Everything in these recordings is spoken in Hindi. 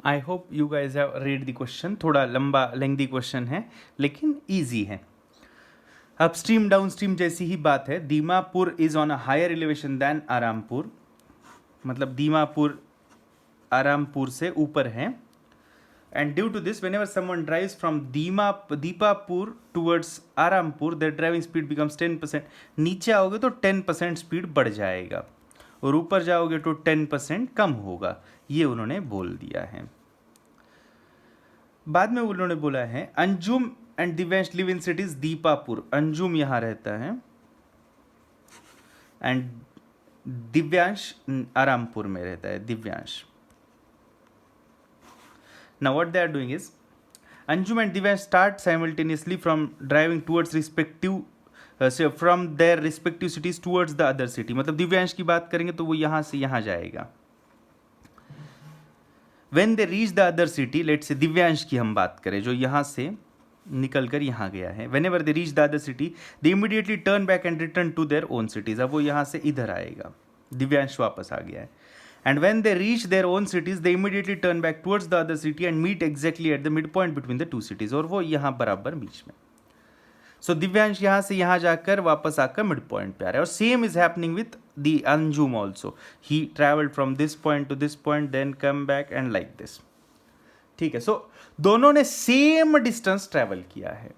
I hope you guys have read the question. थोड़ा लंबा लेंथी क्वेश्चन है लेकिन ईजी है। अपस्ट्रीम डाउनस्ट्रीम जैसी ही बात है। Dimapur is on a higher elevation than Arampur, मतलब दीमापुर आरामपुर से ऊपर है। And due to this whenever someone drives from Dipapur towards Arampur their driving speed becomes 10%। नीचे आओगे तो 10% स्पीड बढ़ जाएगा और ऊपर जाओगे तो 10% कम होगा, ये उन्होंने बोल दिया है। बाद में उन्होंने बोला है Anjum and Divyansh live in cities Deepapur. Anjum यहाँ रहता है एंड दिव्यांश आरामपुर में रहता है। Divyansh, now what they are doing is Anjum and Divyansh start simultaneously from driving towards from their respective cities towards the other city। मतलब दिव्यांश की बात करेंगे तो वो यहाँ से यहाँ जाएगा। When they reach the other city, let's say Divyansh की हम बात करें जो यहाँ से निकल कर यहाँ गया है। Whenever they reach the other city, they immediately turn back and return to their own cities। अब वो यहाँ से इधर आएगा, दिव्यांश वापस आ गया है। And when they reach their own cities, they immediately turn back towards the other city and meet exactly at the midpoint between the two cities। और वो यहाँ बराबर बीच में। So दिव्यांश यहाँ से यहाँ जाकर वापस आकर मिड पॉइंट पे आ रहा है। और same is happening with the Anjum also. He travelled from this point to this point then come back and like this. ठीक है, सो दोनों ने सेम डिस्टेंस ट्रेवल किया है,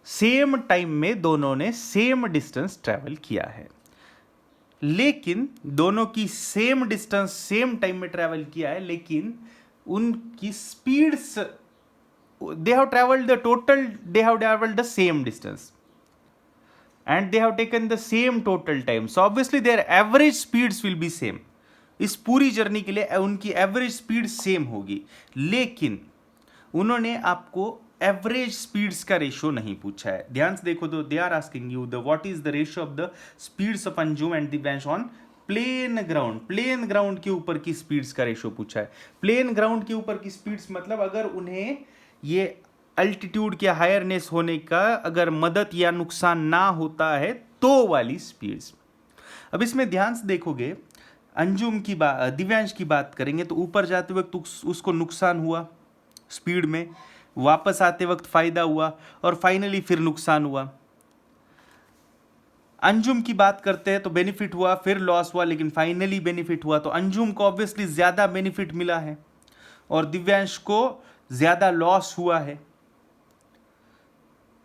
सेम टाइम में दोनों ने सेम डिस्टेंस ट्रेवल किया है, लेकिन दोनों की सेम डिस्टेंस सेम टाइम में ट्रैवल किया है, लेकिन उनकी speeds they have traveled the same distance and they have taken the same total time, so obviously their average speeds will be same। इस पूरी जर्नी के लिए उनकी एवरेज स्पीड सेम होगी, लेकिन उन्होंने आपको एवरेज स्पीड्स का रेशियो नहीं पूछा है। ध्यान से देखो तो they are asking you the what is the ratio of the speeds of Anjum and Divyansh on plain ground. Plain ground के ऊपर की स्पीड्स का रेशियो पूछा है। प्लेन ग्राउंड के ऊपर की स्पीड्स मतलब अगर उन्हें ये अल्टीट्यूड के हायरनेस होने का अगर मदद या नुकसान ना होता है तो वाली स्पीड्स। अब इसमें ध्यान से देखोगे, अंजुम की बात दिव्यांश की बात करेंगे तो ऊपर जाते वक्त उसको नुकसान हुआ स्पीड में, वापस आते वक्त फायदा हुआ और फाइनली फिर नुकसान हुआ। अंजुम की बात करते हैं तो बेनिफिट हुआ फिर लॉस हुआ, लेकिन फाइनली बेनिफिट हुआ। तो अंजुम को ऑब्वियसली ज्यादा बेनिफिट मिला है और दिव्यांश को ज्यादा लॉस हुआ है।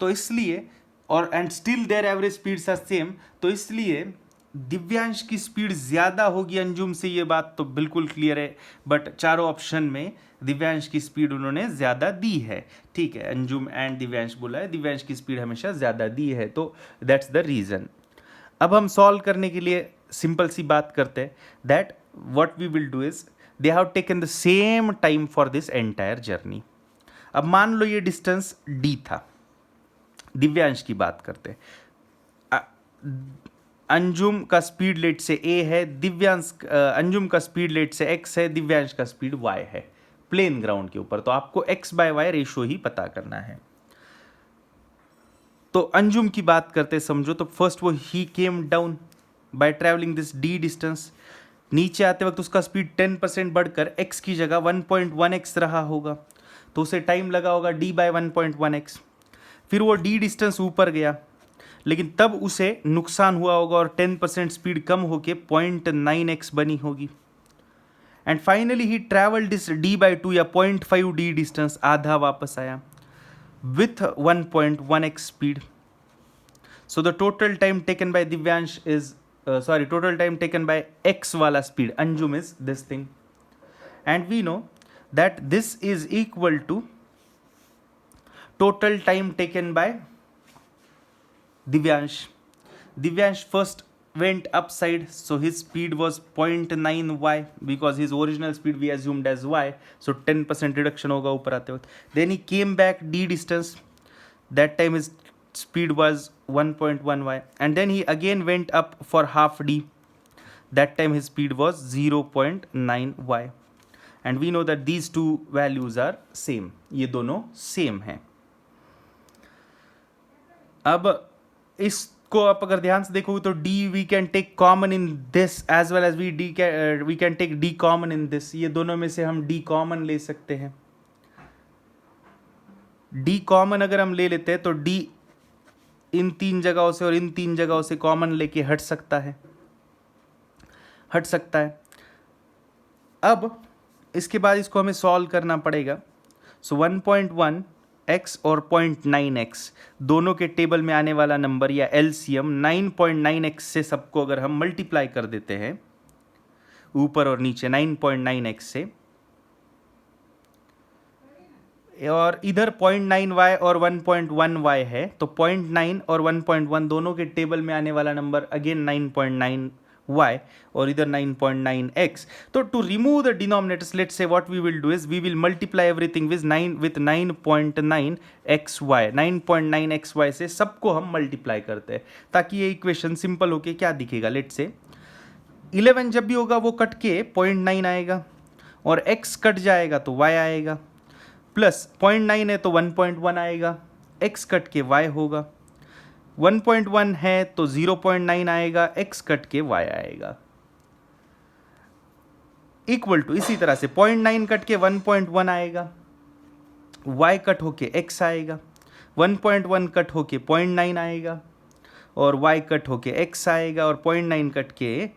तो इसलिए और and still their average speeds are same, तो इसलिए दिव्यांश की स्पीड ज्यादा होगी अंजुम से, ये बात तो बिल्कुल क्लियर है। बट चारों ऑप्शन में दिव्यांश की स्पीड उन्होंने ज्यादा दी है। ठीक है, अंजुम एंड दिव्यांश बोला है, दिव्यांश की स्पीड हमेशा ज्यादा दी है, तो दैट्स द रीजन। अब हम सॉल्व करने के लिए सिंपल सी बात करते हैं that what we will do is they have taken the same time for this entire journey. अब मान लो ये डिस्टेंस d था, दिव्यांश की बात करते हैं। अंजुम का स्पीड लेट से a है, अंजुम का स्पीड लेट से x है, दिव्यांश का स्पीड y है प्लेन ग्राउंड के ऊपर। तो आपको x/y रेशियो ही पता करना है। तो अंजुम की बात करते समझो तो फर्स्ट वो ही came down by travelling this d distance. नीचे आते वक्त उसका स्पीड 10% बढ़कर x की जगह 1.1x रहा होगा, तो उसे टाइम लगा होगा d/1.1x। फिर वो d डिस्टेंस ऊपर गया, लेकिन तब उसे नुकसान हुआ होगा और 10% स्पीड कम होके 0.9x बनी होगी। And finally he travelled this d/2 या 0.5d डिस्टेंस, आधा वापस आया with 1.1x speed. So the total time taken by Divyansh is total time taken by x wala speed Anjum is this thing, and we know that this is equal to total time taken by Divyansh. Divyansh first went upside, so his speed was 0.9y because his original speed we assumed as y, so 10% reduction hoga upar aate waqt. Then he came back d distance, that time his speed was 1.1y, and then he again went up for half d, that time his speed was 0.9y, and we know that these two values are same, ये दोनों same हैं। अब इस इसको आप अगर ध्यान से देखोगे तो D we can take common in this as well as we can take D common in this, ये दोनों में से हम डी कॉमन ले सकते हैं। डी कॉमन अगर हम ले लेते हैं तो डी इन 3 जगहों से और इन 3 जगहों से कॉमन लेके हट सकता है। अब इसके बाद इसको हमें सॉल्व करना पड़ेगा। सो 1.1 x और 0.9 x दोनों के टेबल में आने वाला नंबर या एलसीएम 9.9 x से सबको अगर हम मल्टीप्लाई कर देते हैं ऊपर और नीचे 9.9 x से, और इधर 0.9 y और 1.1 y है, तो 0.9 और 1.1 दोनों के टेबल में आने वाला नंबर अगेन 9.9 y और इधर 9.9 x। तो to remove the denominators let's say what we will do is we will multiply everything with 9.9 xy, 9.9 xy से सबको हम मल्टीप्लाई करते हैं ताकि ये इक्वेशन सिंपल होके क्या दिखेगा। लेट्स से 11 जब भी होगा वो कट के 0.9 आएगा और x कट जाएगा तो y आएगा, प्लस 0.9 है तो 1.1 आएगा, x कट के y होगा, 1.1 है तो 0.9 आएगा, x कट के y आएगा, इक्वल टू इसी तरह से 0.9 कट के 1.1 आएगा, y कट होके x आएगा, 1.1 कट होके 0.9 आएगा और y कट होके x आएगा, और 0.9 कट के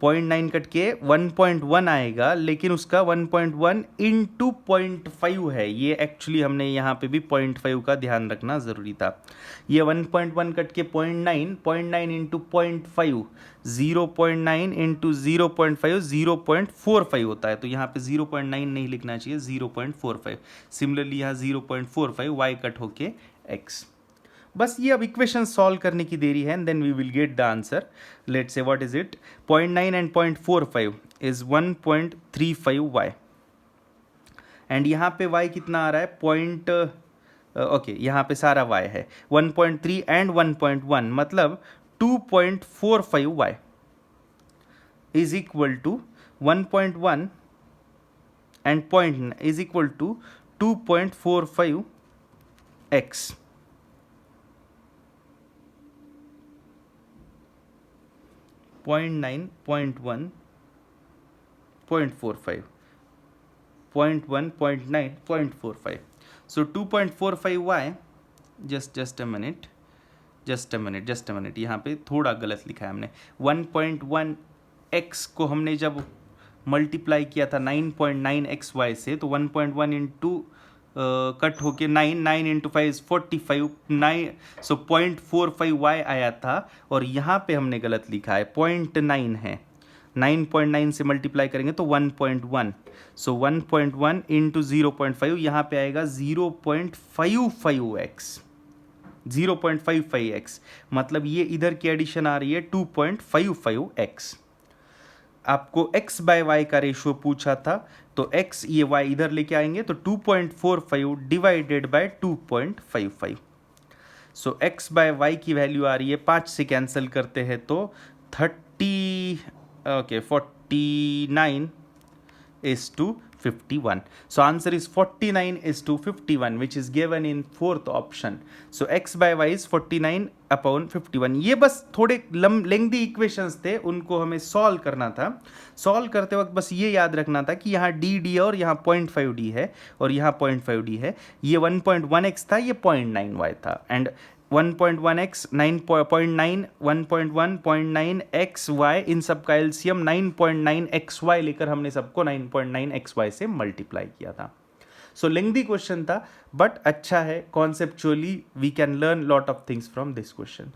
1.1 आएगा, लेकिन उसका 1.1 इंटू 0.5 है। ये एक्चुअली हमने यहाँ पे भी 0.5 का ध्यान रखना ज़रूरी था। ये 1.1 कट के 0.9, 0.9 इंटू 0.5, 0.9 इंटू 0.5 0.45 होता है, तो यहाँ पे 0.9 नहीं लिखना चाहिए, 0.45। सिमिलरली यहाँ 0.45 y कट होके x। बस ये अब इक्वेशन सॉल्व करने की देरी है, and then we will get the answer. Let's say what is it, 0.9 and 0.45 is 1.35 y, and यहाँ पे y कितना आ रहा है ओके यहाँ पे सारा y है 1.3 एंड 1.1, मतलब 2.45 y is equal to 1.1 and point is equal to 2.45 x। 0.9, 0.1, 0.45, 0.1, 0.9, 0.45. So 2.45y, just a minute, यहाँ पे थोड़ा गलत लिखा है हमने। 1.1 x को हमने जब मल्टीप्लाई किया था 9.9 xy से, तो 1.1 इंटू कट होके 9 इंटू 5 इज 45, 9 सो 0.45y आया था, और यहाँ पे हमने गलत लिखा है 0.9 है, 9.9 से मल्टीप्लाई करेंगे तो 1.1, सो 1.1 इंटू 0.5 यहाँ पे आएगा 0.55x, 0.55x, मतलब ये इधर की एडिशन आ रही है 2.55x। आपको x बाय y का रेशियो पूछा था, तो x ये y इधर लेके आएंगे तो 2.45 divided by 2.55, so x by y की वैल्यू आ रही है 5 से कैंसिल करते हैं तो 49 is to 51. So answer is 49 is to 51, which is given in fourth option. So x by y is 49 upon 51. ये बस थोड़े लेंथी इक्वेशंस थे, उनको हमें सॉल्व करना था। सॉल्व करते वक्त बस ये याद रखना था कि यहाँ डी और यहाँ 0.5d है और यहाँ 0.5d है। ये 1.1x था, ये 0.9y था, एंड 1.1x 9.9 1.1 0.9xy इन सब का एलसीएम 9.9xy लेकर हमने सबको 9.9xy से मल्टीप्लाई किया था। सो लेंथी क्वेश्चन था, बट अच्छा है, conceptually we can learn lot of things from this question.